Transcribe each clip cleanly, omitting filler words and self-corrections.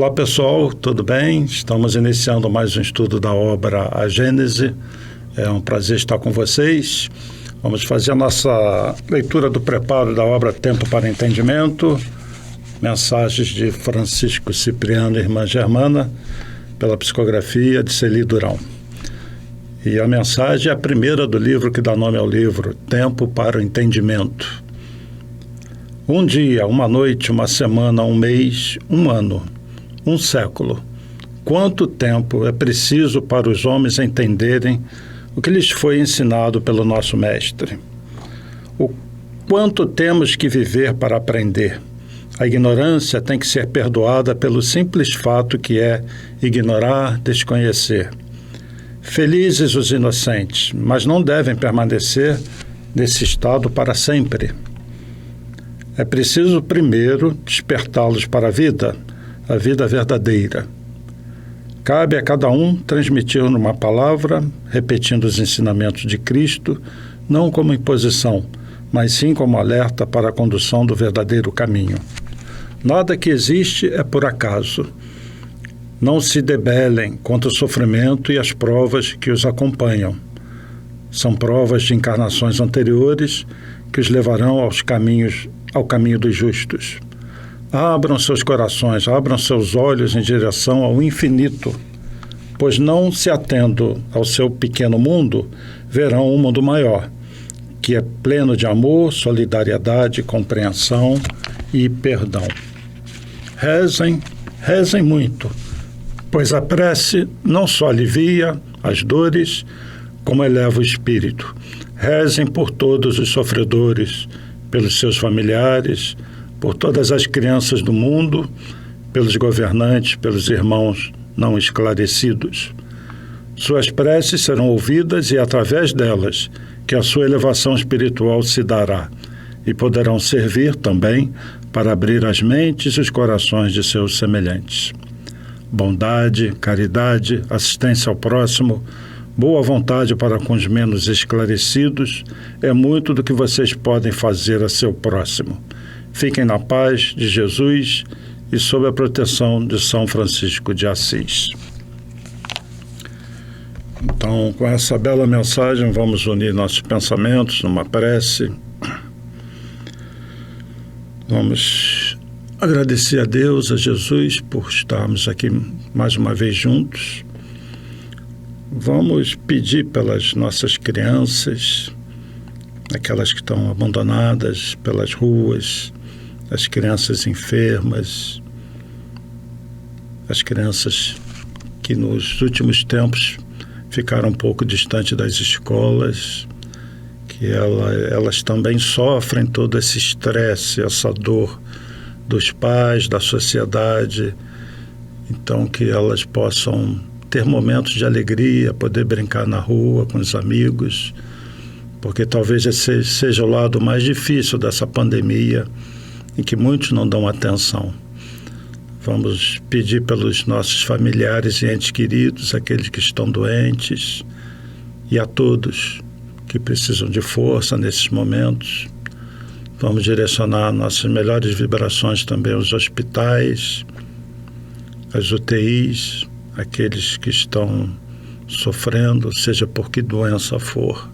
Olá pessoal, tudo bem? Estamos iniciando mais um estudo da obra A Gênese. É um prazer estar com vocês. Vamos fazer a nossa leitura do preparo da obra Tempo para Entendimento, mensagens de Francisco Cipriano e Irmã Germana, pela psicografia de Celi Durão. E a mensagem é a primeira do livro que dá nome ao livro, Tempo para o Entendimento. Um dia, uma noite, uma semana, um mês, um ano, um século. Quanto tempo é preciso para os homens entenderem o que lhes foi ensinado pelo nosso Mestre? O quanto temos que viver para aprender? A ignorância tem que ser perdoada pelo simples fato que é ignorar, desconhecer. Felizes os inocentes, mas não devem permanecer nesse estado para sempre. É preciso primeiro despertá-los para a vida verdadeira. Cabe a cada um transmitir numa palavra, repetindo os ensinamentos de Cristo, não como imposição, mas sim como alerta para a condução do verdadeiro caminho. Nada que existe é por acaso. Não se debelem contra o sofrimento e as provas que os acompanham. São provas de encarnações anteriores que os levarão ao caminho dos justos. Abram seus corações, abram seus olhos em direção ao infinito, pois não se atendo ao seu pequeno mundo, verão um mundo maior, que é pleno de amor, solidariedade, compreensão e perdão. Rezem muito, pois a prece não só alivia as dores, como eleva o espírito. Rezem por todos os sofredores, pelos seus familiares, por todas as crianças do mundo, pelos governantes, pelos irmãos não esclarecidos. Suas preces serão ouvidas e, através delas, que a sua elevação espiritual se dará e poderão servir também para abrir as mentes e os corações de seus semelhantes. Bondade, caridade, assistência ao próximo, boa vontade para com os menos esclarecidos é muito do que vocês podem fazer a seu próximo. Fiquem na paz de Jesus e sob a proteção de São Francisco de Assis. Então, com essa bela mensagem, vamos unir nossos pensamentos numa prece. Vamos agradecer a Deus, a Jesus, por estarmos aqui mais uma vez juntos. Vamos pedir pelas nossas crianças, aquelas que estão abandonadas pelas ruas, as crianças enfermas, as crianças que nos últimos tempos ficaram um pouco distantes das escolas, que elas também sofrem todo esse estresse, essa dor dos pais, da sociedade. Então, que elas possam ter momentos de alegria, poder brincar na rua com os amigos, porque talvez esse seja o lado mais difícil dessa pandemia, em que muitos não dão atenção. Vamos pedir pelos nossos familiares e entes queridos, aqueles que estão doentes, e a todos que precisam de força nesses momentos. Vamos direcionar nossas melhores vibrações também aos hospitais, às UTIs, aqueles que estão sofrendo, seja por que doença for.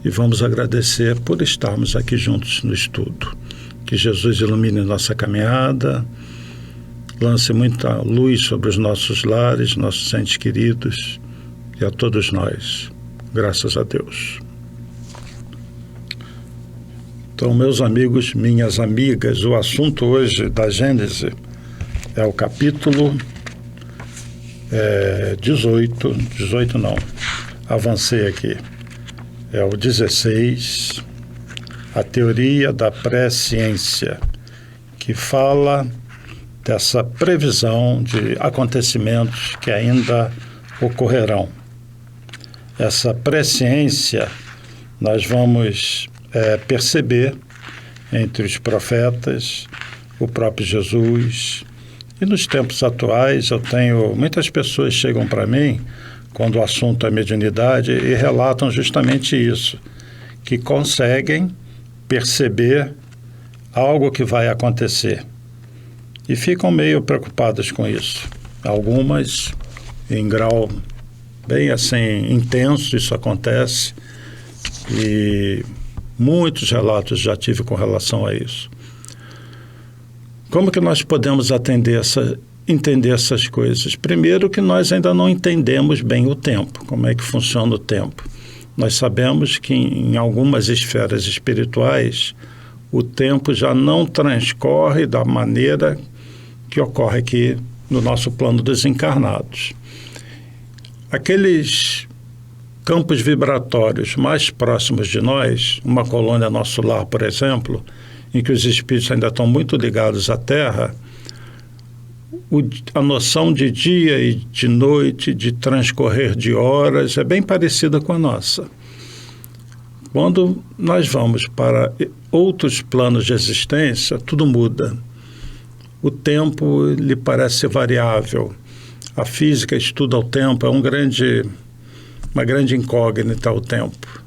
E vamos agradecer por estarmos aqui juntos no estudo. Que Jesus ilumine nossa caminhada, lance muita luz sobre os nossos lares, nossos entes queridos e a todos nós. Graças a Deus. Então, meus amigos, minhas amigas, o assunto hoje da Gênese é o capítulo 18 não, avancei aqui. É o 16, a teoria da presciência, que fala dessa previsão de acontecimentos que ainda ocorrerão. Essa presciência nós vamos perceber entre os profetas, o próprio Jesus. E nos tempos atuais muitas pessoas chegam para mim quando o assunto é mediunidade e relatam justamente isso, que conseguem perceber algo que vai acontecer. e ficam meio preocupadas com isso. Algumas em grau bem assim intenso, isso acontece, e muitos relatos já tive com relação a isso. Como que nós podemos entender essas coisas? Primeiro que nós ainda não entendemos bem o tempo, como é que funciona o tempo. Nós sabemos que em algumas esferas espirituais o tempo já não transcorre da maneira que ocorre aqui no nosso plano dos encarnados. Aqueles campos vibratórios mais próximos de nós, uma colônia nosso lar, por exemplo, em que os espíritos ainda estão muito ligados à Terra, a noção de dia e de noite, de transcorrer de horas, é bem parecida com a nossa. Quando nós vamos para outros planos de existência, tudo muda. O tempo lhe parece variável. A física estuda o tempo, é uma grande incógnita o tempo.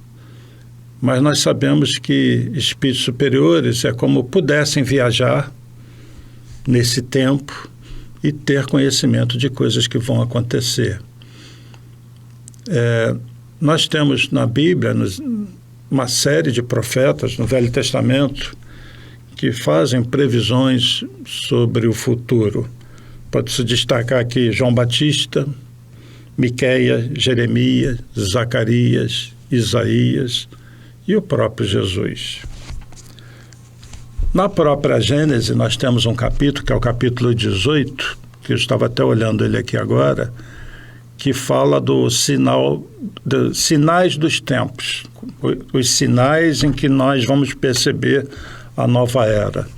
Mas nós sabemos que espíritos superiores é como pudessem viajar nesse tempo e ter conhecimento de coisas que vão acontecer. Nós temos na Bíblia uma série de profetas no Velho Testamento que fazem previsões sobre o futuro. Pode-se destacar aqui João Batista, Miqueias, Jeremias, Zacarias, Isaías e o próprio Jesus. Na própria Gênese, nós temos um capítulo, que é o capítulo 18, que eu estava até olhando ele aqui agora, que fala dos sinais dos tempos, os sinais em que nós vamos perceber a nova era.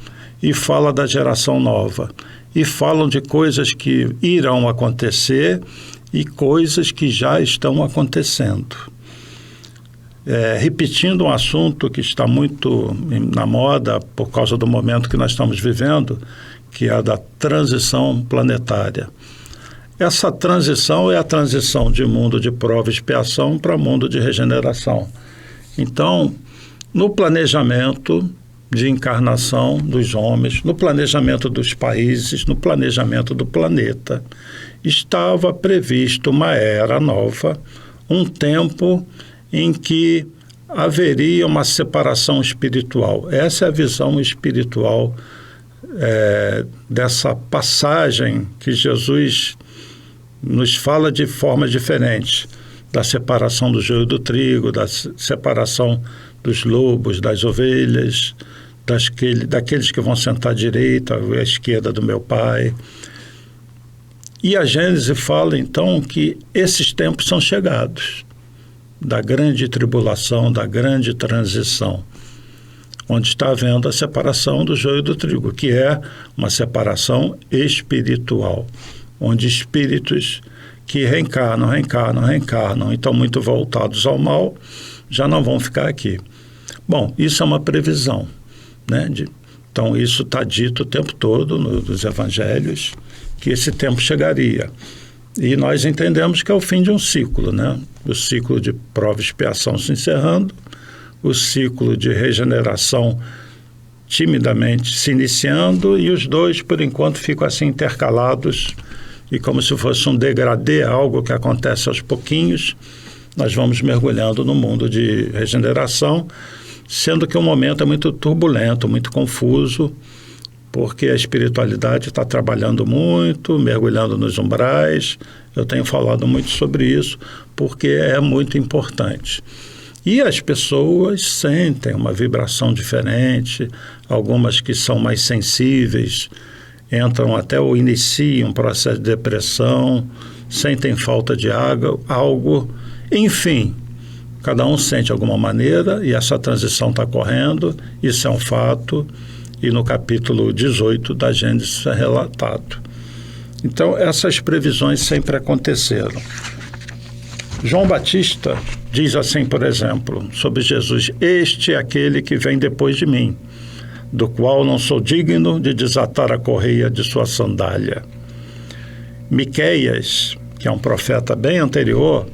E fala da geração nova. E falam de coisas que irão acontecer e coisas que já estão acontecendo. Repetindo um assunto que está muito na moda por causa do momento que nós estamos vivendo, que é a da transição planetária. Essa transição é a transição de mundo de prova e expiação para mundo de regeneração. Então, no planejamento de encarnação dos homens, no planejamento dos países, no planejamento do planeta, estava previsto uma era nova, um tempo em que haveria uma separação espiritual. Essa é a visão espiritual dessa passagem que Jesus nos fala de forma diferente, da separação do joio do trigo, da separação dos lobos, das ovelhas, daqueles que vão sentar à direita ou à esquerda do meu Pai. E a Gênese fala, então, que esses tempos são chegados, da grande tribulação, da grande transição, onde está havendo a separação do joio do trigo, que é uma separação espiritual, onde espíritos que reencarnam e estão muito voltados ao mal, já não vão ficar aqui. Bom, isso é uma previsão, né? Então, isso está dito o tempo todo nos evangelhos, que esse tempo chegaria. E nós entendemos que é o fim de um ciclo, né? O ciclo de prova e expiação se encerrando, o ciclo de regeneração timidamente se iniciando, e os dois, por enquanto, ficam assim intercalados, e como se fosse um degradê, algo que acontece aos pouquinhos, nós vamos mergulhando no mundo de regeneração, sendo que o momento é muito turbulento, muito confuso, porque a espiritualidade está trabalhando muito, mergulhando nos umbrais. Eu tenho falado muito sobre isso, porque é muito importante. E as pessoas sentem uma vibração diferente, algumas que são mais sensíveis, entram até ou iniciam um processo de depressão, sentem falta de água, algo, enfim, cada um sente de alguma maneira, e essa transição está correndo, isso é um fato, e no capítulo 18 da Gênesis isso é relatado. Então, essas previsões sempre aconteceram. João Batista diz assim, por exemplo, sobre Jesus: este é aquele que vem depois de mim, do qual não sou digno de desatar a correia de sua sandália. Miqueias, que é um profeta bem anterior,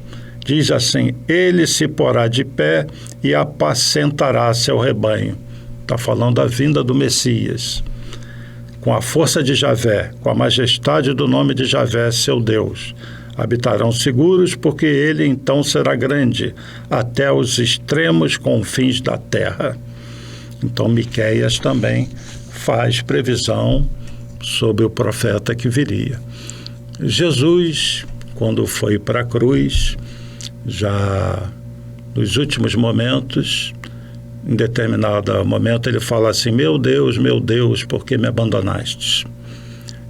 diz assim: ele se porá de pé e apacentará seu rebanho. Está falando da vinda do Messias. com a força de Javé, com a majestade do nome de Javé, seu Deus. Habitarão seguros, porque ele então será grande, até os extremos confins da terra. Então, Miqueias também faz previsão sobre o profeta que viria. Jesus, quando foi para a cruz, já nos últimos momentos, em determinado momento, ele fala assim: meu Deus, por que me abandonaste?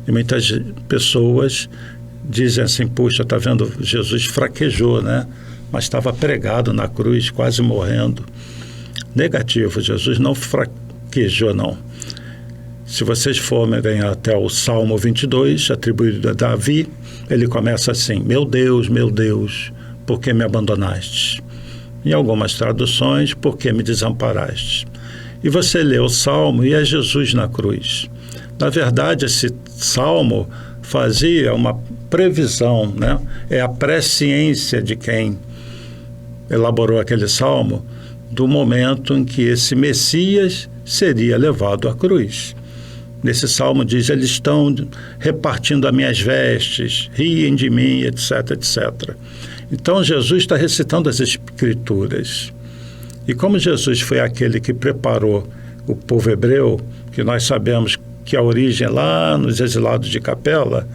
E muitas pessoas dizem assim: puxa, está vendo, Jesus fraquejou, né? Mas estava pregado na cruz, quase morrendo. Negativo, Jesus não fraquejou, não. Se vocês forem até o Salmo 22, atribuído a Davi, ele começa assim: meu Deus, por que me abandonaste? Em algumas traduções, por que me desamparaste? E você lê o Salmo e é Jesus na cruz. Na verdade, esse Salmo fazia uma previsão, né? É a presciência de quem elaborou aquele Salmo do momento em que esse Messias seria levado à cruz. Nesse Salmo diz: eles estão repartindo as minhas vestes, riem de mim, etc, etc. Então, Jesus está recitando as Escrituras. E como Jesus foi aquele que preparou o povo hebreu, que nós sabemos que a origem é lá nos exilados de Capela,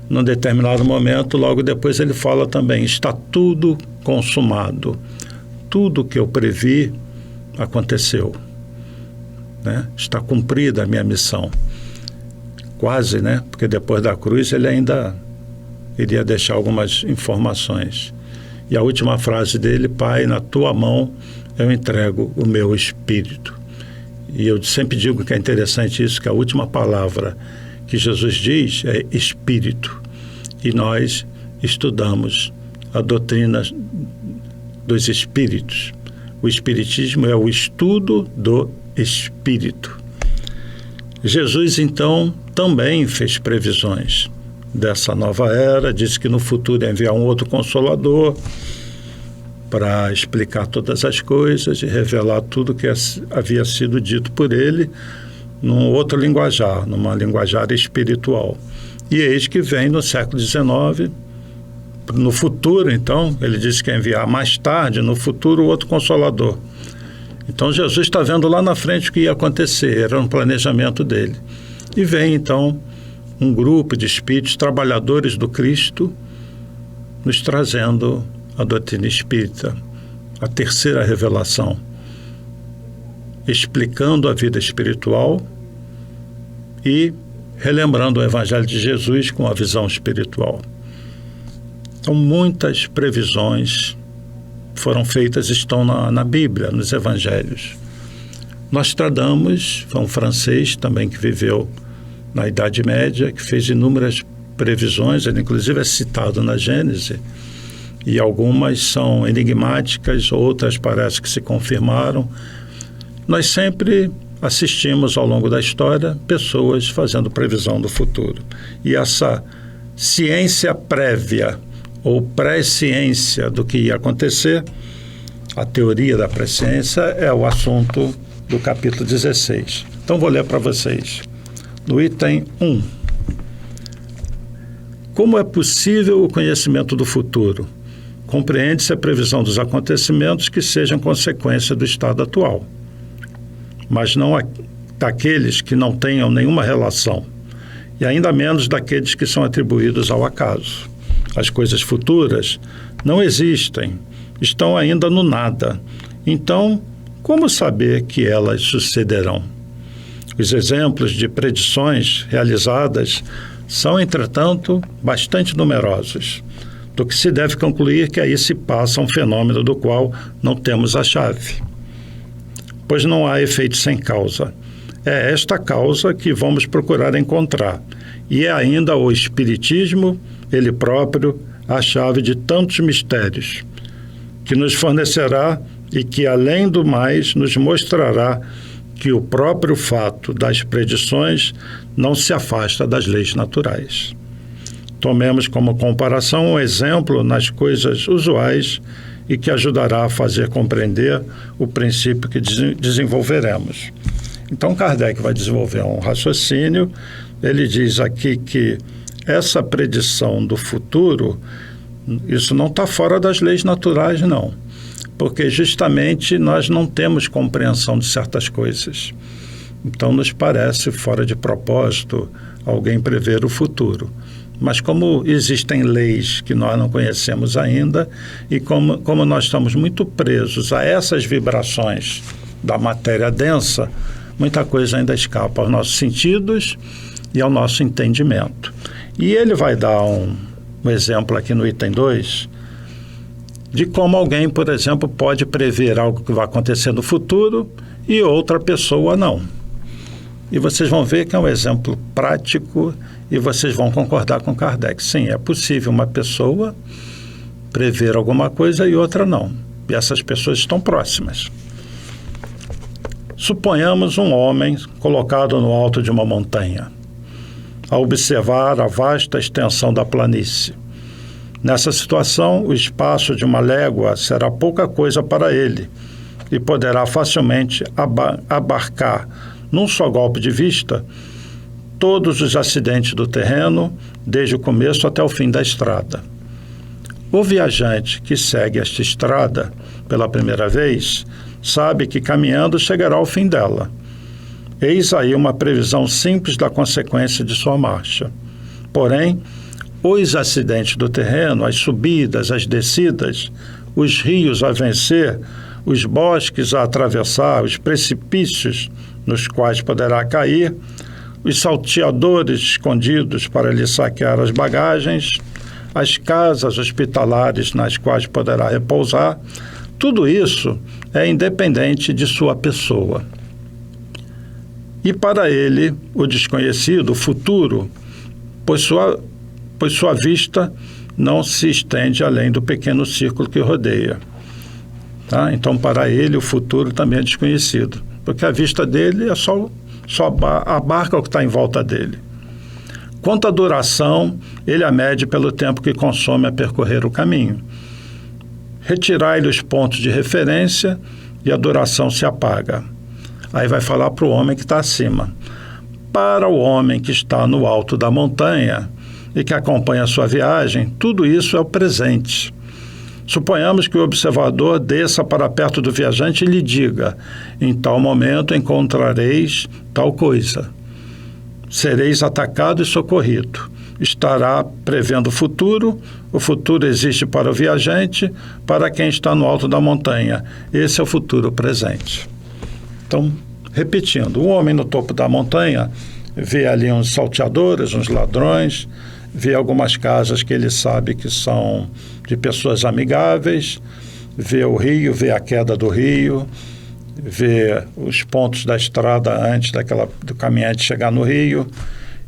num determinado momento, logo depois ele fala também: está tudo consumado. Tudo que eu previ aconteceu. Né? Está cumprida a minha missão. Quase, né? Porque depois da cruz ele ainda iria deixar algumas informações. E a última frase dele: Pai, na tua mão eu entrego o meu espírito. E eu sempre digo que é interessante isso, que a última palavra que Jesus diz é espírito. E nós estudamos a doutrina dos espíritos. O espiritismo é o estudo do espírito. Jesus, então, também fez previsões dessa nova era, disse que no futuro ia enviar um outro Consolador para explicar todas as coisas e revelar tudo que havia sido dito por ele num outro linguajar, numa linguajar espiritual. E eis que vem no século XIX, no futuro, então, ele disse que ia enviar mais tarde, no futuro, outro Consolador. Então, Jesus está vendo lá na frente o que ia acontecer, era um planejamento dele. E vem, então, um grupo de espíritos trabalhadores do Cristo nos trazendo a doutrina espírita, a terceira revelação, explicando a vida espiritual e relembrando o Evangelho de Jesus com a visão espiritual. Então, muitas previsões foram feitas, estão na Bíblia, nos Evangelhos. Nostradamus foi um francês também que viveu na Idade Média, que fez inúmeras previsões, ele inclusive é citado na Gênese, e algumas são enigmáticas, outras parece que se confirmaram. Nós sempre assistimos ao longo da história pessoas fazendo previsão do futuro. E essa ciência prévia ou presciência do que ia acontecer, a teoria da presciência, é o assunto do capítulo 16. Então vou ler para vocês. No item 1. Como é possível o conhecimento do futuro? Compreende-se a previsão dos acontecimentos que sejam consequência do estado atual, mas não daqueles que não tenham nenhuma relação, e ainda menos daqueles que são atribuídos ao acaso. As coisas futuras não existem, estão ainda no nada. Então, como saber que elas sucederão? Os exemplos de predições realizadas são, entretanto, bastante numerosos, do que se deve concluir que aí se passa um fenômeno do qual não temos a chave. Pois não há efeito sem causa. É esta causa que vamos procurar encontrar, e é ainda o Espiritismo, ele próprio, a chave de tantos mistérios, que nos fornecerá e que, além do mais, nos mostrará que o próprio fato das predições não se afasta das leis naturais. Tomemos como comparação um exemplo nas coisas usuais e que ajudará a fazer compreender o princípio que desenvolveremos. Então Kardec vai desenvolver um raciocínio. Ele diz aqui que essa predição do futuro, isso não está fora das leis naturais, não. Porque justamente nós não temos compreensão de certas coisas. Então nos parece fora de propósito alguém prever o futuro. Mas como existem leis que nós não conhecemos ainda e como nós estamos muito presos a essas vibrações da matéria densa, muita coisa ainda escapa aos nossos sentidos e ao nosso entendimento. E ele vai dar um exemplo aqui no item 2 de como alguém, por exemplo, pode prever algo que vai acontecer no futuro e outra pessoa não. E vocês vão ver que é um exemplo prático e vocês vão concordar com Kardec. Sim, é possível uma pessoa prever alguma coisa e outra não. E essas pessoas estão próximas. Suponhamos um homem colocado no alto de uma montanha, a observar a vasta extensão da planície. Nessa situação, o espaço de uma légua será pouca coisa para ele e poderá facilmente abarcar, num só golpe de vista, todos os acidentes do terreno, desde o começo até o fim da estrada. O viajante que segue esta estrada pela primeira vez sabe que caminhando chegará ao fim dela. Eis aí uma previsão simples da consequência de sua marcha. Porém, os acidentes do terreno, as subidas, as descidas, os rios a vencer, os bosques a atravessar, os precipícios nos quais poderá cair, os salteadores escondidos para lhe saquear as bagagens, as casas hospitalares nas quais poderá repousar, tudo isso é independente de sua pessoa. E para ele, o desconhecido, o futuro, pois sua vista não se estende além do pequeno círculo que rodeia. Tá? Então, para ele, o futuro também é desconhecido, porque a vista dele é só abarca o que está em volta dele. Quanto à duração, ele a mede pelo tempo que consome a percorrer o caminho. Retirai-lhe os pontos de referência e a duração se apaga. Aí vai falar para o homem que está acima. Para o homem que está no alto da montanha e que acompanha a sua viagem, tudo isso é o presente. Suponhamos que o observador desça para perto do viajante e lhe diga: em tal momento encontrareis tal coisa. Sereis atacado e socorrido. Estará prevendo o futuro existe para o viajante, para quem está no alto da montanha. Esse é o futuro presente. Então, repetindo, o homem no topo da montanha vê ali uns salteadores, uns ladrões, vê algumas casas que ele sabe que são de pessoas amigáveis, vê o rio, vê a queda do rio, vê os pontos da estrada antes do caminhante chegar no rio.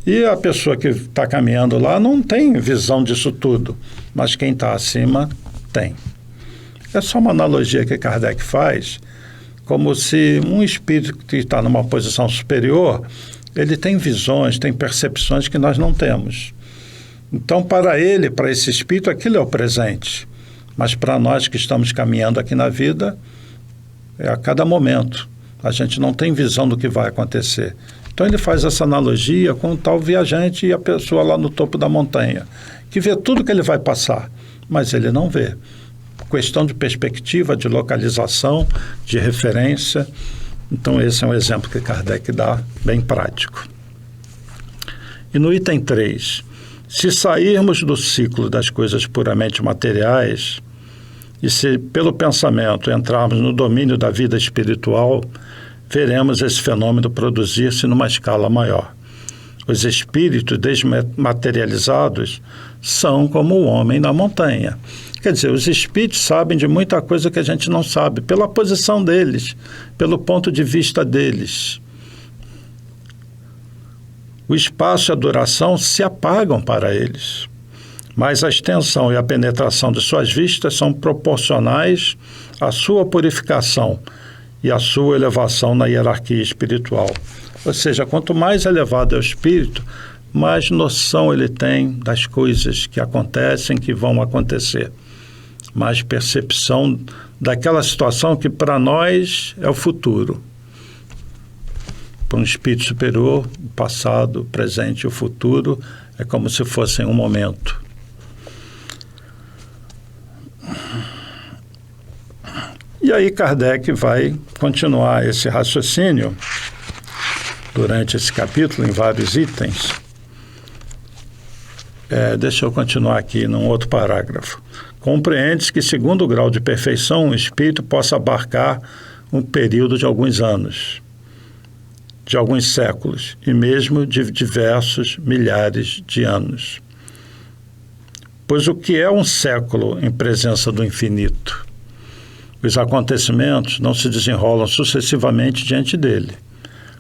E a pessoa que está caminhando lá não tem visão disso tudo, mas quem está acima tem. É só uma analogia que Kardec faz, como se um espírito que está numa posição superior, ele tem visões, tem percepções que nós não temos. Então, para ele, para esse espírito, aquilo é o presente. Mas para nós que estamos caminhando aqui na vida, é a cada momento. A gente não tem visão do que vai acontecer. Então, ele faz essa analogia com o tal viajante e a pessoa lá no topo da montanha, que vê tudo que ele vai passar, mas ele não vê. Questão de perspectiva, de localização, de referência. Então, esse é um exemplo que Kardec dá, bem prático. E no item 3, se sairmos do ciclo das coisas puramente materiais e se pelo pensamento entrarmos no domínio da vida espiritual, veremos esse fenômeno produzir-se numa escala maior. Os espíritos desmaterializados são como o homem na montanha. Quer dizer, os espíritos sabem de muita coisa que a gente não sabe, pela posição deles, pelo ponto de vista deles. O espaço e a duração se apagam para eles, mas a extensão e a penetração de suas vistas são proporcionais à sua purificação e à sua elevação na hierarquia espiritual. Ou seja, quanto mais elevado é o espírito, mais noção ele tem das coisas que acontecem, que vão acontecer. Mais percepção daquela situação que para nós é o futuro. para um espírito superior, o passado, o presente e o futuro é como se fossem um momento. E aí Kardec vai continuar esse raciocínio durante esse capítulo, em vários itens. Deixa eu continuar aqui num outro parágrafo. Compreende-se que, segundo o grau de perfeição, um espírito possa abarcar um período de alguns anos, de alguns séculos, e mesmo de diversos milhares de anos. Pois o que é um século em presença do infinito? Os acontecimentos não se desenrolam sucessivamente diante dele,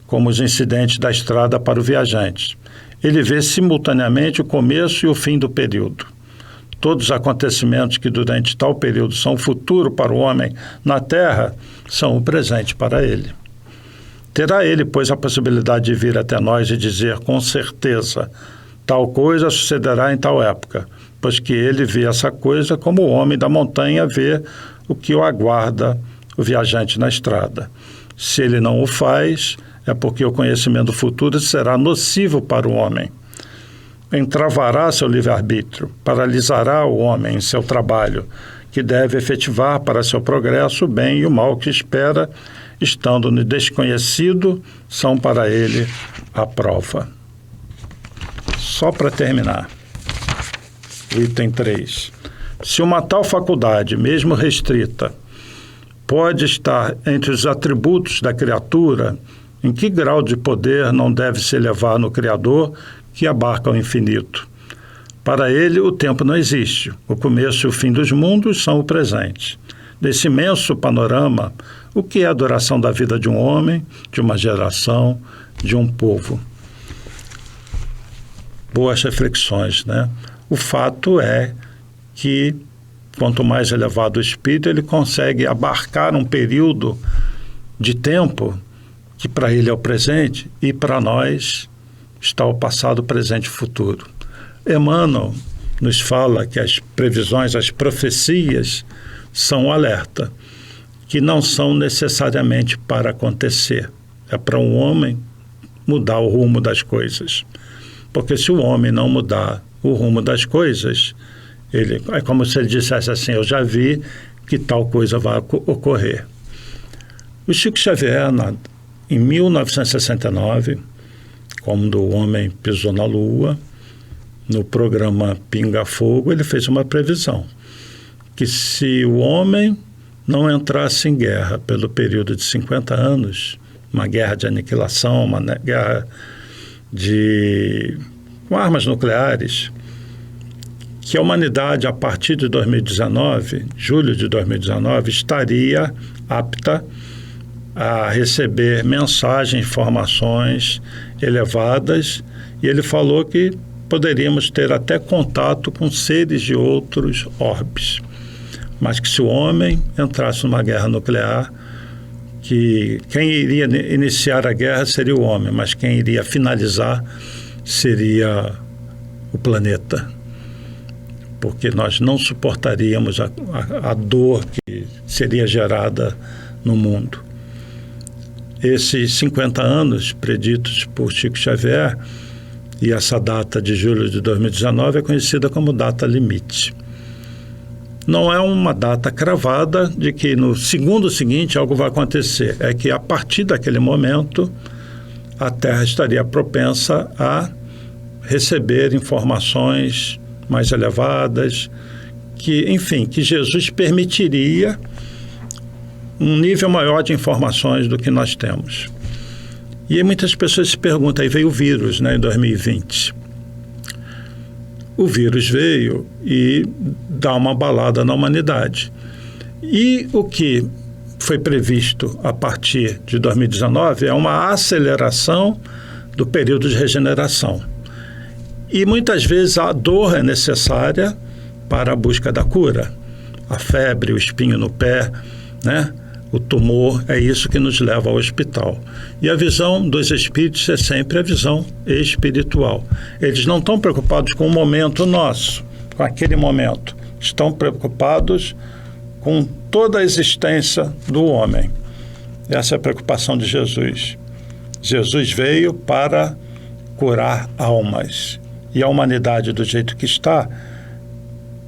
como os incidentes da estrada para o viajante. Ele vê simultaneamente o começo e o fim do período. Todos os acontecimentos que durante tal período são o futuro para o homem na Terra são o presente para ele. Terá ele, pois, a possibilidade de vir até nós e dizer com certeza: tal coisa sucederá em tal época, pois que ele vê essa coisa como o homem da montanha vê o que o aguarda o viajante na estrada. Se ele não o faz, é porque o conhecimento futuro será nocivo para o homem. Entravará seu livre-arbítrio, paralisará o homem em seu trabalho, que deve efetivar para seu progresso o bem e o mal que espera, estando no desconhecido, são para ele a prova. Só para terminar, item 3. Se uma tal faculdade, mesmo restrita, pode estar entre os atributos da criatura, em que grau de poder não deve se elevar no Criador, que abarca o infinito? Para ele, o tempo não existe. O começo e o fim dos mundos são o presente. Nesse imenso panorama, o que é a duração da vida de um homem, de uma geração, de um povo? Boas reflexões, né? O fato é que, quanto mais elevado o espírito, ele consegue abarcar um período de tempo que para ele é o presente e para nós está o passado, presente e futuro. Emmanuel nos fala que as previsões, as profecias são um alerta, que não são necessariamente para acontecer. É para um homem mudar o rumo das coisas. Porque se o homem não mudar o rumo das coisas, é como se ele dissesse assim: eu já vi que tal coisa vai ocorrer. O Chico Xavier, em 1969, quando o homem pisou na Lua, no programa Pinga Fogo, ele fez uma previsão, que se o homem não entrasse em guerra pelo período de 50 anos, uma guerra de aniquilação, uma guerra com armas nucleares, que a humanidade, a partir de 2019, julho de 2019, estaria apta a receber mensagens, informações elevadas, e ele falou que poderíamos ter até contato com seres de outros orbes, mas que se o homem entrasse numa guerra nuclear, que quem iria iniciar a guerra seria o homem, mas quem iria finalizar seria o planeta, porque nós não suportaríamos a dor que seria gerada no mundo. Esses 50 anos preditos por Chico Xavier, e essa data de julho de 2019 é conhecida como data limite. Não é uma data cravada de que no segundo seguinte algo vai acontecer. É que a partir daquele momento a Terra estaria propensa a receber informações mais elevadas, que Jesus permitiria um nível maior de informações do que nós temos. E aí muitas pessoas se perguntam, aí veio o vírus, né, em 2020. O vírus veio e dá uma abalada na humanidade. E o que foi previsto a partir de 2019 é uma aceleração do período de regeneração. E muitas vezes a dor é necessária para a busca da cura. A febre, o espinho no pé, né? O tumor, é isso que nos leva ao hospital. E a visão dos espíritos é sempre a visão espiritual. Eles não estão preocupados com o momento nosso, com aquele momento. Estão preocupados com toda a existência do homem. Essa é a preocupação de Jesus. Jesus veio para curar almas. E a humanidade, do jeito que está,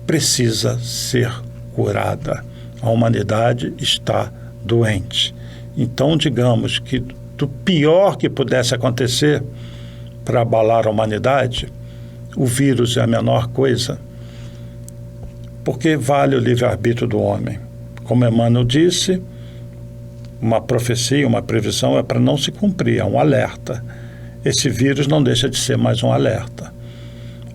precisa ser curada. A humanidade está doente. Então, digamos que do pior que pudesse acontecer para abalar a humanidade, o vírus é a menor coisa, porque vale o livre-arbítrio do homem. Como Emmanuel disse, uma profecia, uma previsão é para não se cumprir, é um alerta. Esse vírus não deixa de ser mais um alerta.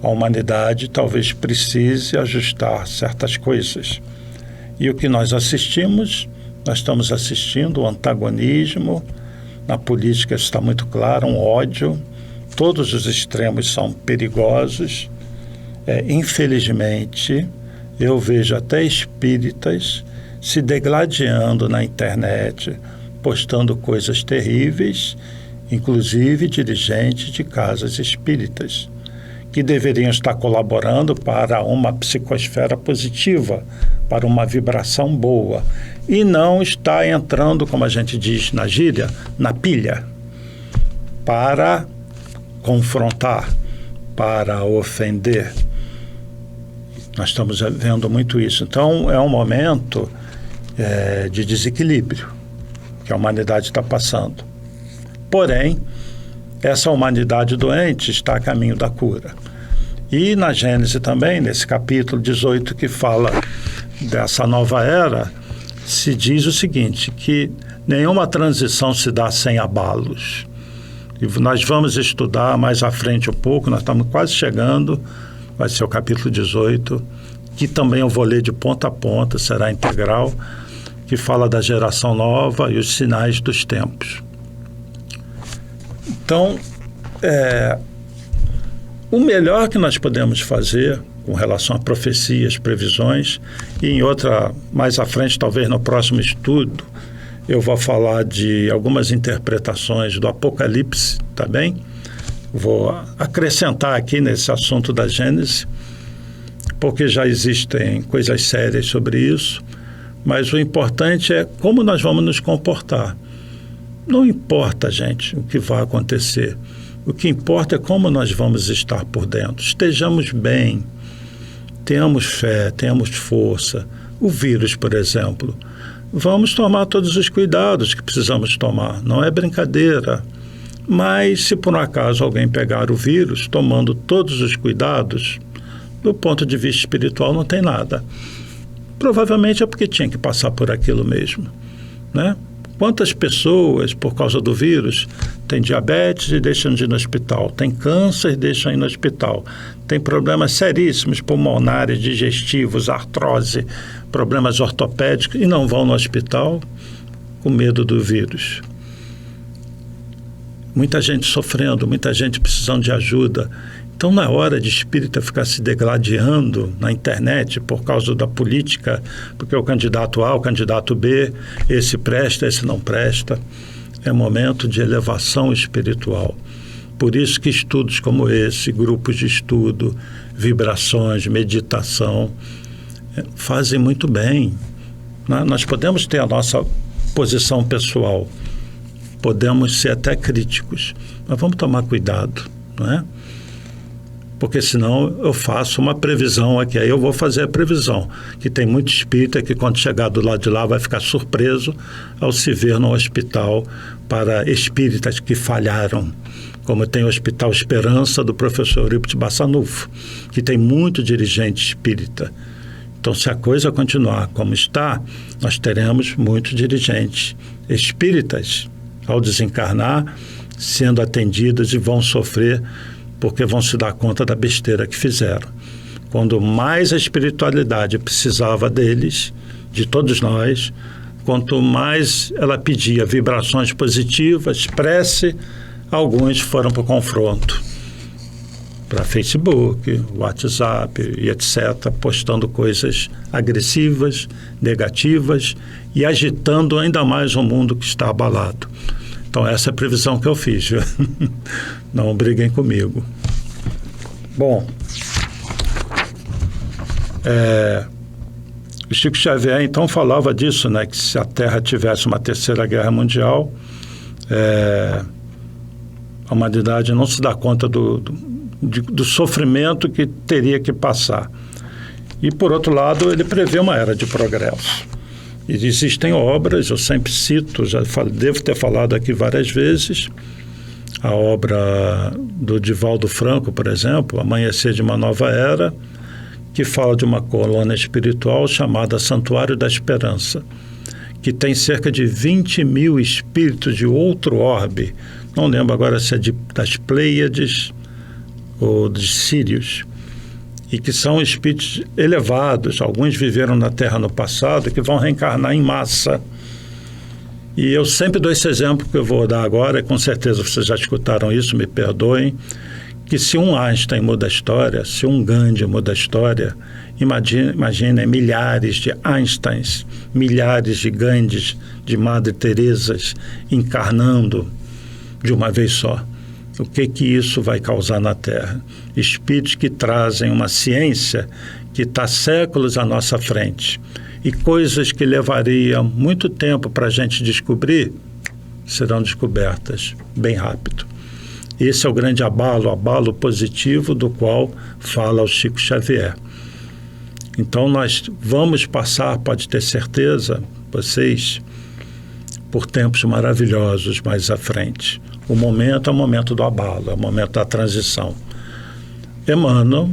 A humanidade talvez precise ajustar certas coisas. E o que nós estamos assistindo um antagonismo, na política está muito claro, um ódio, todos os extremos são perigosos. Infelizmente, eu vejo até espíritas se degladiando na internet, postando coisas terríveis, inclusive dirigentes de casas espíritas, que deveriam estar colaborando para uma psicosfera positiva, para uma vibração boa, e não está entrando, como a gente diz na gíria, na pilha, para confrontar, para ofender. Nós estamos vendo muito isso. Então, é um momento de desequilíbrio que a humanidade está passando. Porém, essa humanidade doente está a caminho da cura. E na Gênesis também, nesse capítulo 18 que fala dessa nova era, se diz o seguinte, que nenhuma transição se dá sem abalos. E nós vamos estudar mais à frente um pouco, nós estamos quase chegando, vai ser o capítulo 18, que também eu vou ler de ponta a ponta, será integral, que fala da geração nova e os sinais dos tempos. Então, o melhor que nós podemos fazer com relação a profecias, previsões, e em outra, mais à frente, talvez no próximo estudo, eu vou falar de algumas interpretações do Apocalipse, tá bem? Vou acrescentar aqui nesse assunto da Gênesis, porque já existem coisas sérias sobre isso, mas o importante é como nós vamos nos comportar. Não importa, gente, o que vai acontecer. O que importa é como nós vamos estar por dentro. Estejamos bem, tenhamos fé, tenhamos força. O vírus, por exemplo, vamos tomar todos os cuidados que precisamos tomar. Não é brincadeira. Mas se por um acaso alguém pegar o vírus, tomando todos os cuidados, do ponto de vista espiritual não tem nada. Provavelmente é porque tinha que passar por aquilo mesmo, né? Quantas pessoas, por causa do vírus, têm diabetes e deixam de ir no hospital, tem câncer e deixam de ir no hospital, tem problemas seríssimos pulmonares, digestivos, artrose, problemas ortopédicos e não vão no hospital com medo do vírus. Muita gente sofrendo, muita gente precisando de ajuda. Então, na hora de espírita ficar se degladiando na internet por causa da política, porque o candidato A, o candidato B, esse presta, esse não presta, é momento de elevação espiritual. Por isso que estudos como esse, grupos de estudo, vibrações, meditação, fazem muito bem. Nós podemos ter a nossa posição pessoal, podemos ser até críticos, mas vamos tomar cuidado, não é? Porque senão eu faço uma previsão aqui, aí eu vou fazer a previsão, que tem muito espírita que quando chegar do lado de lá vai ficar surpreso ao se ver no hospital para espíritas que falharam, como tem o Hospital Esperança do professor Eurípides Bassanufo, que tem muito dirigente espírita. Então, se a coisa continuar como está, nós teremos muitos dirigentes espíritas, ao desencarnar, sendo atendidos e vão sofrer porque vão se dar conta da besteira que fizeram. Quando mais a espiritualidade precisava deles, de todos nós, quanto mais ela pedia vibrações positivas, prece, alguns foram para o confronto, para Facebook, WhatsApp e etc., postando coisas agressivas, negativas e agitando ainda mais o mundo que está abalado. Então, essa é a previsão que eu fiz. Não briguem comigo. Bom, o Chico Xavier, então, falava disso, né? Que se a Terra tivesse uma terceira guerra mundial, A humanidade não se dá conta do sofrimento que teria que passar. E, por outro lado, ele prevê uma era de progresso. E existem obras, eu sempre cito, devo ter falado aqui várias vezes, a obra do Divaldo Franco, por exemplo, Amanhecer de uma Nova Era, que fala de uma colônia espiritual chamada Santuário da Esperança, que tem cerca de 20 mil espíritos de outro orbe, não lembro agora se é das Pleiades ou dos Sírios, e que são espíritos elevados, alguns viveram na Terra no passado, que vão reencarnar em massa. E eu sempre dou esse exemplo que eu vou dar agora, e com certeza vocês já escutaram isso, me perdoem, que se um Einstein muda a história, se um Gandhi muda a história, imaginem milhares de Einsteins, milhares de Gandhis, de Madre Teresas, encarnando de uma vez só. O que isso vai causar na Terra? Espíritos que trazem uma ciência que está séculos à nossa frente e coisas que levariam muito tempo para a gente descobrir serão descobertas bem rápido. Esse é o grande abalo positivo do qual fala o Chico Xavier. Então nós vamos passar, pode ter certeza, vocês, por tempos maravilhosos mais à frente. O momento é o momento do abalo, é o momento da transição. Emmanuel,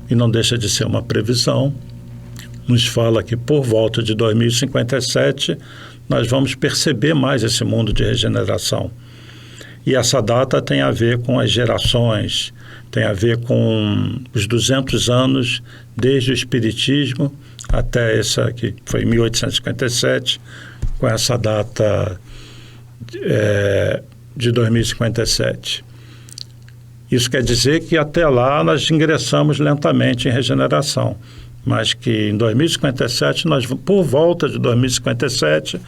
e não deixa de ser uma previsão, nos fala que por volta de 2057 nós vamos perceber mais esse mundo de regeneração. E essa data tem a ver com as gerações, tem a ver com os 200 anos desde o Espiritismo até essa que foi 1857, com essa data de 2057. Isso quer dizer que até lá nós ingressamos lentamente em regeneração, mas que em 2057, por volta de 2057,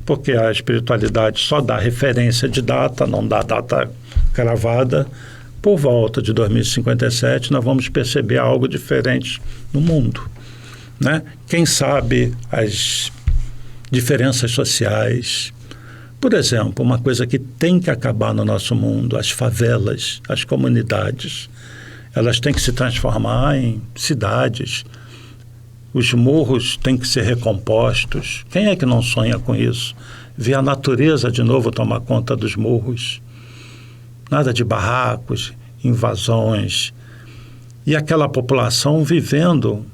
porque a espiritualidade só dá referência de data, não dá data cravada, por volta de 2057 nós vamos perceber algo diferente no mundo, né? Quem sabe as diferenças sociais. Por exemplo, uma coisa que tem que acabar no nosso mundo, as favelas, as comunidades, elas têm que se transformar em cidades. Os morros têm que ser recompostos. Quem é que não sonha com isso? Ver a natureza de novo tomar conta dos morros. Nada de barracos, invasões. E aquela população vivendo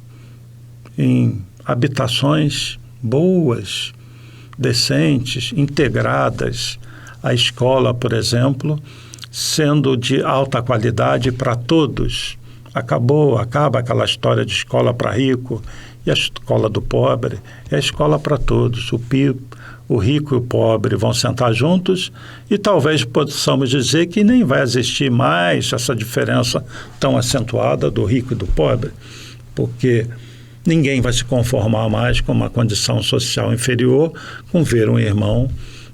em habitações boas, decentes, integradas. A escola, por exemplo, sendo de alta qualidade para todos. Acaba aquela história de escola para rico e a escola do pobre. É a escola para todos. O rico e o pobre vão sentar juntos e talvez possamos dizer que nem vai existir mais essa diferença tão acentuada do rico e do pobre, porque ninguém vai se conformar mais com uma condição social inferior, com ver um irmão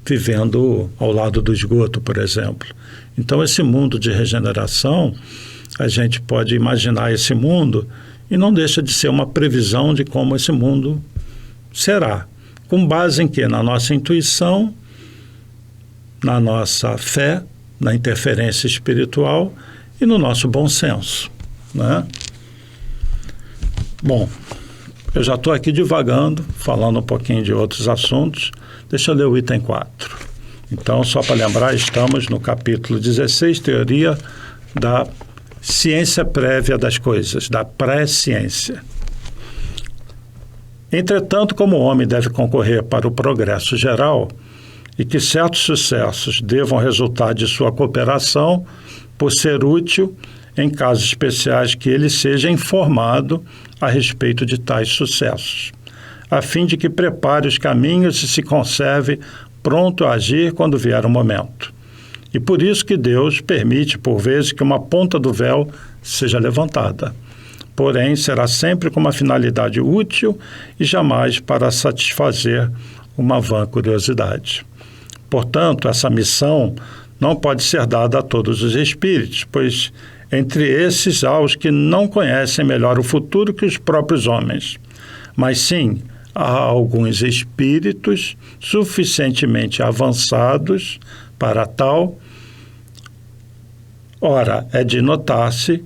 vivendo ao lado do esgoto, por exemplo. Então, esse mundo de regeneração, a gente pode imaginar esse mundo e não deixa de ser uma previsão de como esse mundo será. Com base em quê? Na nossa intuição, na nossa fé, na interferência espiritual e no nosso bom senso, né? Bom, eu já estou aqui divagando, falando um pouquinho de outros assuntos. Deixa eu ler o item 4. Então, só para lembrar, estamos no capítulo 16, Teoria da Ciência Prévia das Coisas, da pré-ciência. Entretanto, como o homem deve concorrer para o progresso geral e que certos sucessos devam resultar de sua cooperação, por ser útil, em casos especiais, que ele seja informado a respeito de tais sucessos, a fim de que prepare os caminhos e se conserve pronto a agir quando vier o momento. E por isso que Deus permite, por vezes, que uma ponta do véu seja levantada. Porém, será sempre com uma finalidade útil e jamais para satisfazer uma vã curiosidade. Portanto, essa missão não pode ser dada a todos os espíritos, pois entre esses há os que não conhecem melhor o futuro que os próprios homens, mas sim há alguns espíritos suficientemente avançados para tal, Ora, é de notar-se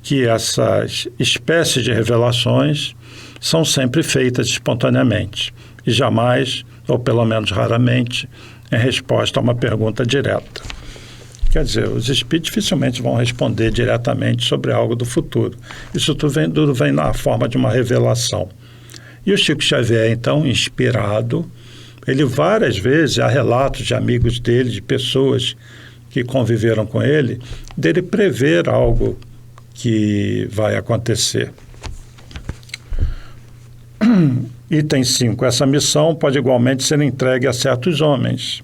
que essas espécies de revelações são sempre feitas espontaneamente e jamais, ou pelo menos raramente, em resposta a uma pergunta direta. Quer dizer, os espíritos dificilmente vão responder diretamente sobre algo do futuro. Isso tudo vem na forma de uma revelação. E o Chico Xavier, então, inspirado, ele várias vezes, há relatos de amigos dele, de pessoas que conviveram com ele, dele prever algo que vai acontecer. Item 5. Essa missão pode igualmente ser entregue a certos homens.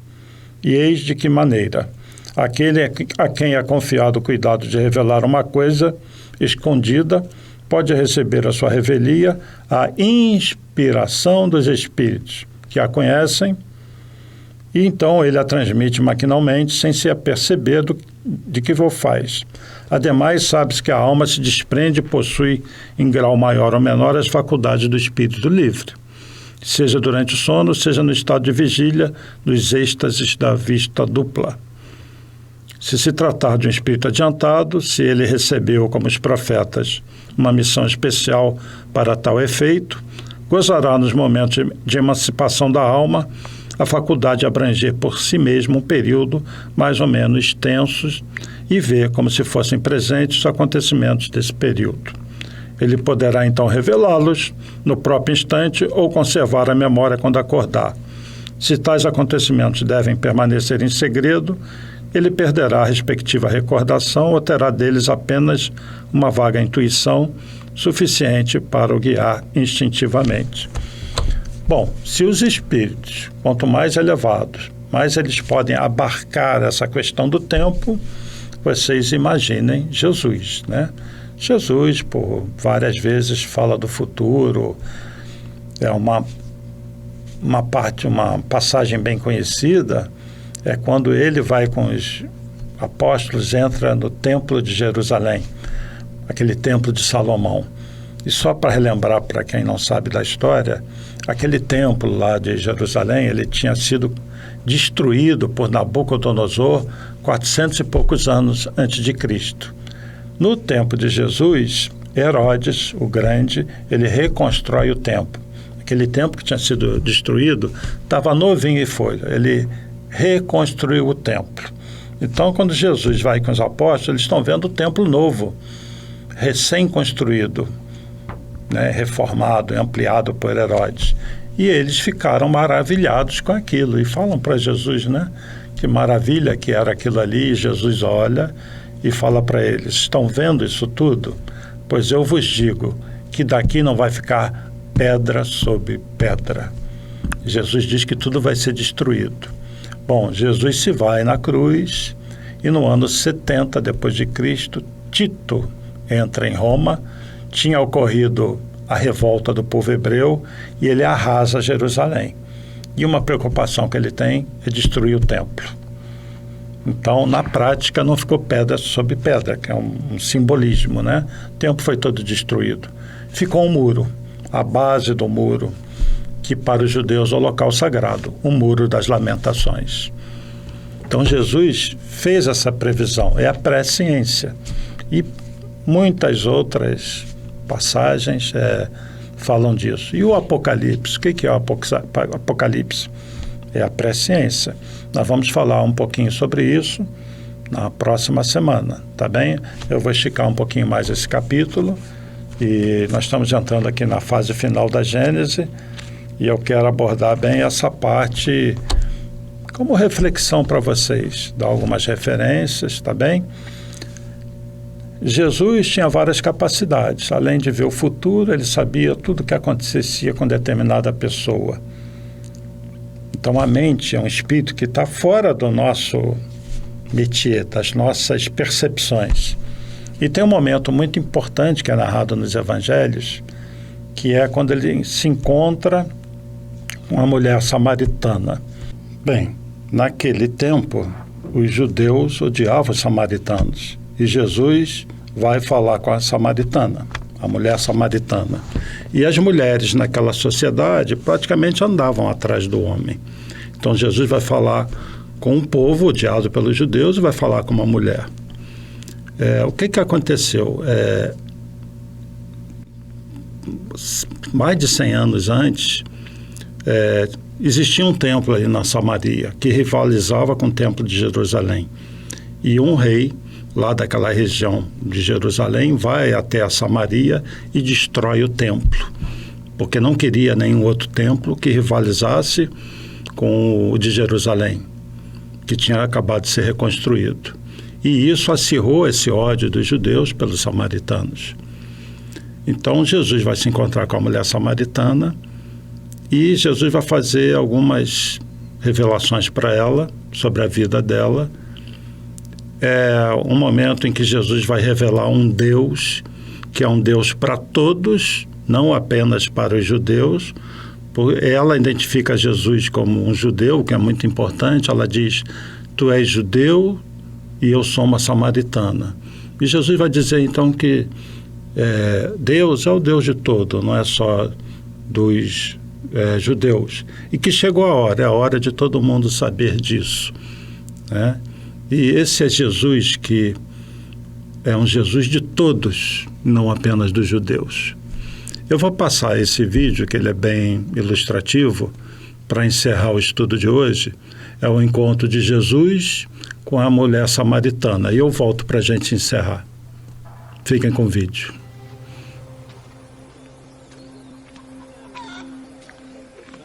E eis de que maneira? Aquele a quem é confiado o cuidado de revelar uma coisa escondida pode receber a sua revelia a inspiração dos espíritos, que a conhecem, e então ele a transmite maquinalmente, sem se aperceber de que o faz. Ademais, sabe-se que a alma se desprende e possui, em grau maior ou menor, as faculdades do espírito livre, seja durante o sono, seja no estado de vigília, dos êxtases da vista dupla. Se se tratar de um espírito adiantado, se ele recebeu, como os profetas, uma missão especial para tal efeito, gozará nos momentos de emancipação da alma a faculdade de abranger por si mesmo um período mais ou menos extenso e ver como se fossem presentes os acontecimentos desse período. Ele poderá então revelá-los no próprio instante ou conservar a memória quando acordar. Se tais acontecimentos devem permanecer em segredo, ele perderá a respectiva recordação ou terá deles apenas uma vaga intuição suficiente para o guiar instintivamente. Bom, se os espíritos, quanto mais elevados, mais eles podem abarcar essa questão do tempo, vocês imaginem Jesus, né? Jesus, por várias vezes, fala do futuro. É uma passagem bem conhecida, é quando ele vai com os apóstolos, entra no templo de Jerusalém, aquele templo de Salomão. E só para relembrar para quem não sabe da história, aquele templo lá de Jerusalém, ele tinha sido destruído por Nabucodonosor 400 e poucos anos antes de Cristo. No tempo de Jesus, Herodes, o Grande, ele reconstrói o templo. Aquele templo que tinha sido destruído estava novinho em folha. Ele reconstruiu o templo. Então, quando Jesus vai com os apóstolos, eles estão vendo o templo novo, recém-construído, né, reformado, ampliado por Herodes. E eles ficaram maravilhados com aquilo e falam para Jesus, né, que maravilha que era aquilo ali. E Jesus olha e fala para eles: estão vendo isso tudo? Pois eu vos digo que daqui não vai ficar pedra sobre pedra. Jesus diz que tudo vai ser destruído. Bom, Jesus se vai na cruz e no ano 70 depois de Cristo, Tito entra em Roma. Tinha ocorrido a revolta do povo hebreu e ele arrasa Jerusalém. E uma preocupação que ele tem é destruir o templo. Então, na prática, não ficou pedra sobre pedra, que é um simbolismo, né? O templo foi todo destruído. Ficou um muro, a base do muro, que para os judeus é o local sagrado, o Muro das Lamentações. Então, Jesus fez essa previsão, é a presciência. E muitas outras passagens falam disso. E o Apocalipse? O que é o Apocalipse? É a presciência. Nós vamos falar um pouquinho sobre isso na próxima semana, tá bem? Eu vou esticar um pouquinho mais esse capítulo e nós estamos entrando aqui na fase final da Gênese e eu quero abordar bem essa parte como reflexão para vocês, dar algumas referências, tá bem? Jesus tinha várias capacidades. Além de ver o futuro, ele sabia tudo o que acontecia com determinada pessoa. Então, a mente é um espírito que está fora do nosso métier, das nossas percepções. E tem um momento muito importante que é narrado nos evangelhos, que é quando ele se encontra com uma mulher samaritana. Bem, naquele tempo, os judeus odiavam os samaritanos. E Jesus vai falar com a samaritana, a mulher samaritana. E as mulheres naquela sociedade praticamente andavam atrás do homem. Então Jesus vai falar com um povo odiado pelos judeus e vai falar com uma mulher. O que aconteceu? Mais de 100 anos antes, existia um templo aí na Samaria que rivalizava com o templo de Jerusalém. E um rei lá daquela região de Jerusalém vai até a Samaria e destrói o templo, porque não queria nenhum outro templo que rivalizasse com o de Jerusalém, que tinha acabado de ser reconstruído. E isso acirrou esse ódio dos judeus pelos samaritanos. Então Jesus vai se encontrar com a mulher samaritana e Jesus vai fazer algumas revelações para ela sobre a vida dela. É um momento em que Jesus vai revelar um Deus que é um Deus para todos, não apenas para os judeus. Ela identifica Jesus como um judeu, que é muito importante. Ela diz: tu és judeu e eu sou uma samaritana. E Jesus vai dizer então que Deus é o Deus de todo, não é só dos judeus. E que chegou é a hora de todo mundo saber disso, né? E esse é Jesus que é um Jesus de todos, não apenas dos judeus. Eu vou passar esse vídeo, que ele é bem ilustrativo, para encerrar o estudo de hoje. É o encontro de Jesus com a mulher samaritana. E eu volto para a gente encerrar. Fiquem com o vídeo.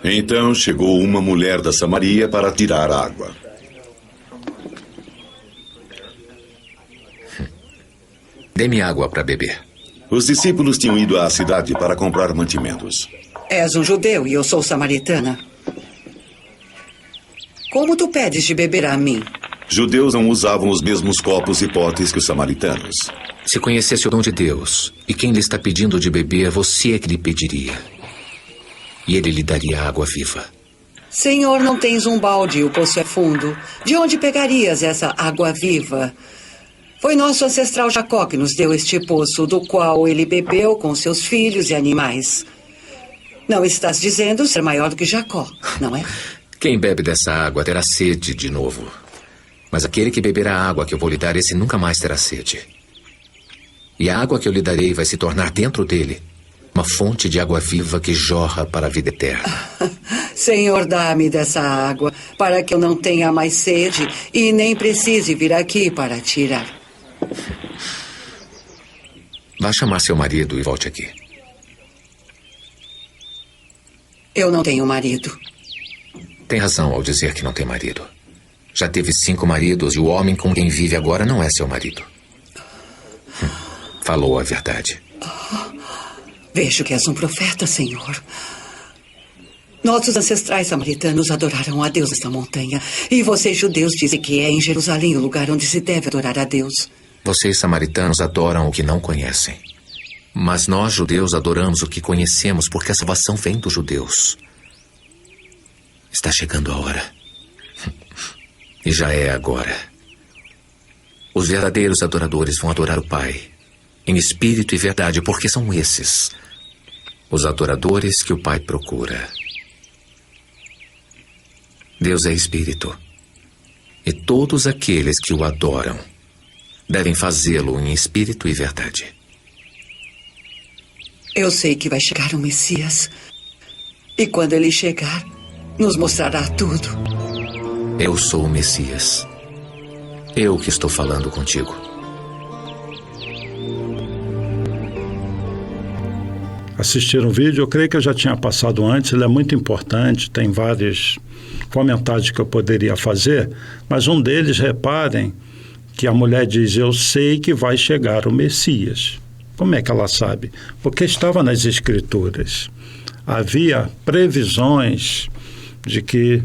Então chegou uma mulher da Samaria para tirar água. Dê-me água para beber. Os discípulos tinham ido à cidade para comprar mantimentos. És um judeu e eu sou samaritana. Como tu pedes de beber a mim? Judeus não usavam os mesmos copos e potes que os samaritanos. Se conhecesse o dom de Deus e quem lhe está pedindo de beber, você é que lhe pediria. E ele lhe daria água viva. Senhor, não tens um balde e o poço é fundo. De onde pegarias essa água viva? Foi nosso ancestral Jacó que nos deu este poço, do qual ele bebeu com seus filhos e animais. Não estás dizendo ser maior do que Jacó, não é? Quem bebe dessa água terá sede de novo. Mas aquele que beber a água que eu vou lhe dar, esse nunca mais terá sede. E a água que eu lhe darei vai se tornar dentro dele uma fonte de água viva que jorra para a vida eterna. Senhor, dá-me dessa água, para que eu não tenha mais sede e nem precise vir aqui para tirar. Vá chamar seu marido e volte aqui. Eu não tenho marido. Tem razão ao dizer que não tem marido. Já teve 5 maridos e o homem com quem vive agora não é seu marido. Falou a verdade. Vejo que és um profeta, Senhor. Nossos ancestrais samaritanos adoraram a Deus nesta montanha. E vocês, judeus, dizem que é em Jerusalém o lugar onde se deve adorar a Deus. Vocês, samaritanos, adoram o que não conhecem. Mas nós, judeus, adoramos o que conhecemos, porque a salvação vem dos judeus. Está chegando a hora. E já é agora. Os verdadeiros adoradores vão adorar o Pai, em espírito e verdade, porque são esses os adoradores que o Pai procura. Deus é espírito, e todos aqueles que o adoram devem fazê-lo em espírito e verdade. Eu sei que vai chegar o Messias. E quando ele chegar, nos mostrará tudo. Eu sou o Messias. Eu que estou falando contigo. Assistiram o vídeo? Eu creio que eu já tinha passado antes, ele é muito importante, tem vários comentários que eu poderia fazer, mas um deles, reparem, que a mulher diz: eu sei que vai chegar o Messias. Como é que ela sabe? Porque estava nas Escrituras. Havia previsões de que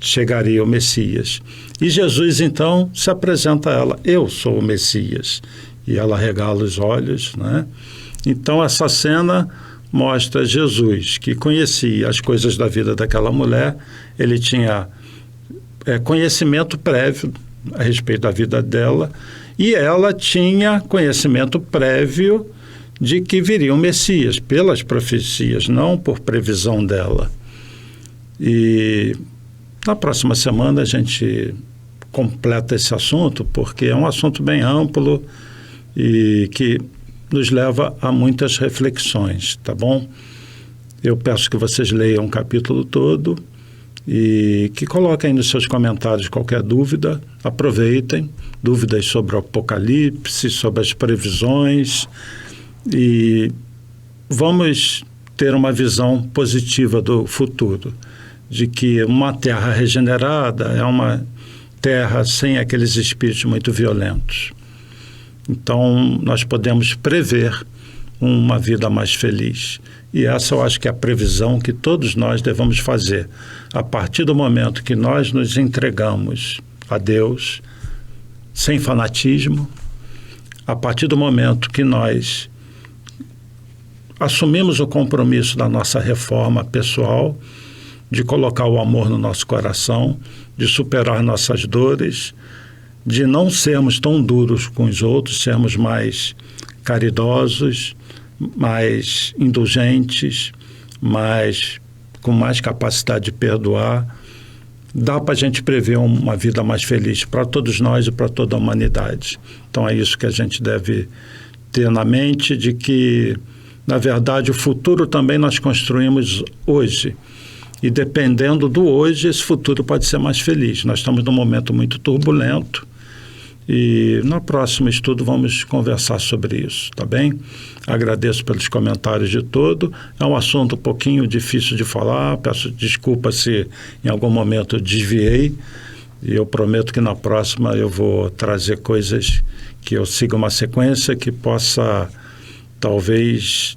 chegaria o Messias. E Jesus, então, se apresenta a ela: eu sou o Messias. E ela regala os olhos, né? Então, essa cena mostra Jesus, que conhecia as coisas da vida daquela mulher. Ele tinha conhecimento prévio a respeito da vida dela, e ela tinha conhecimento prévio de que viria o Messias, pelas profecias, não por previsão dela. E na próxima semana a gente completa esse assunto, porque é um assunto bem amplo e que nos leva a muitas reflexões, tá bom? Eu peço que vocês leiam o capítulo todo e que coloquem nos seus comentários qualquer dúvida, aproveitem, dúvidas sobre o Apocalipse, sobre as previsões, e vamos ter uma visão positiva do futuro, de que uma terra regenerada é uma terra sem aqueles espíritos muito violentos. Então, nós podemos prever uma vida mais feliz. E essa eu acho que é a previsão que todos nós devemos fazer. A partir do momento que nós nos entregamos a Deus, sem fanatismo, a partir do momento que nós assumimos o compromisso da nossa reforma pessoal, de colocar o amor no nosso coração, de superar nossas dores, de não sermos tão duros com os outros, sermos mais caridosos, mais indulgentes, com mais capacidade de perdoar, dá para a gente prever uma vida mais feliz para todos nós e para toda a humanidade. Então é isso que a gente deve ter na mente, de que, na verdade, o futuro também nós construímos hoje. E dependendo do hoje, esse futuro pode ser mais feliz. Nós estamos num momento muito turbulento e no próximo estudo vamos conversar sobre isso, tá bem? Agradeço pelos comentários de todo. É um assunto um pouquinho difícil de falar, peço desculpa se em algum momento eu desviei, e eu prometo que na próxima eu vou trazer coisas que eu siga uma sequência que possa talvez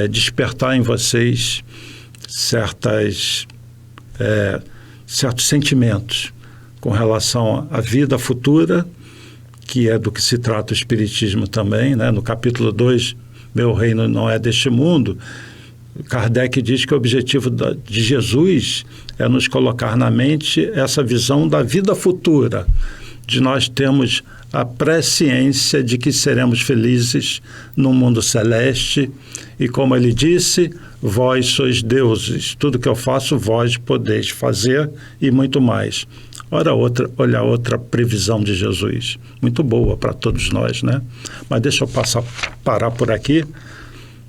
despertar em vocês certos sentimentos com relação à vida futura, que é do que se trata o Espiritismo também, né? No capítulo 2, Meu Reino Não É Deste Mundo, Kardec diz que o objetivo de Jesus é nos colocar na mente essa visão da vida futura, de nós termos a presciência de que seremos felizes no mundo celeste, e como ele disse, vós sois deuses, tudo que eu faço vós podeis fazer e muito mais. Olha outra previsão de Jesus, muito boa para todos nós, né? Mas deixa eu parar por aqui,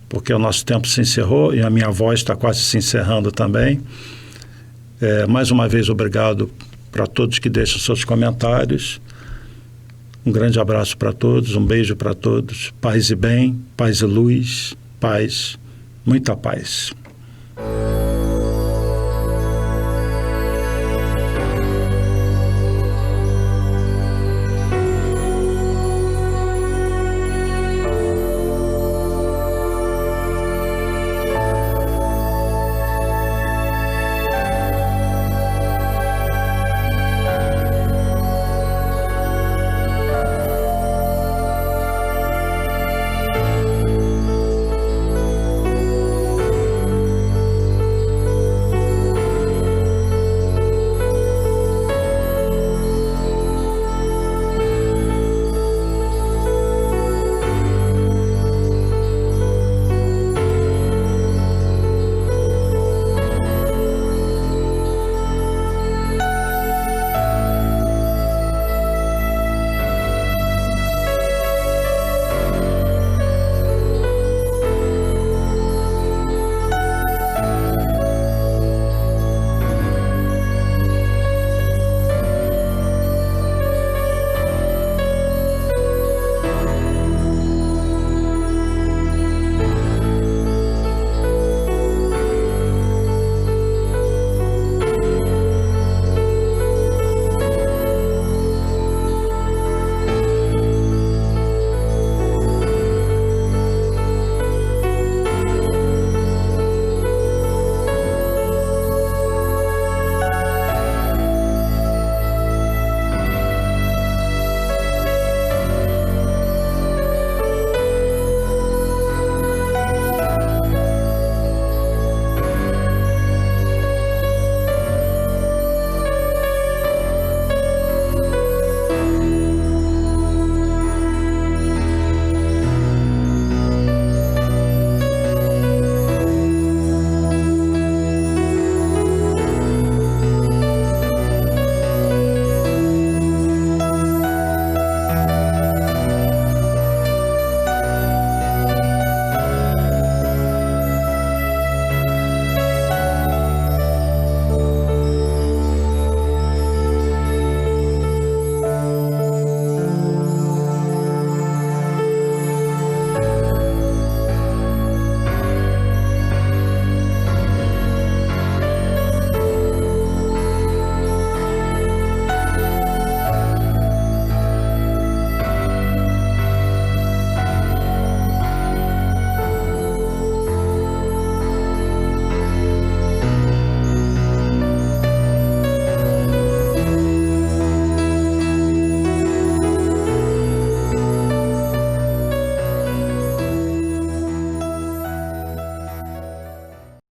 porque o nosso tempo se encerrou e a minha voz está quase se encerrando também. Mais uma vez, obrigado para todos que deixam seus comentários. Um grande abraço para todos, um beijo para todos. Paz e bem, paz e luz, paz, muita paz.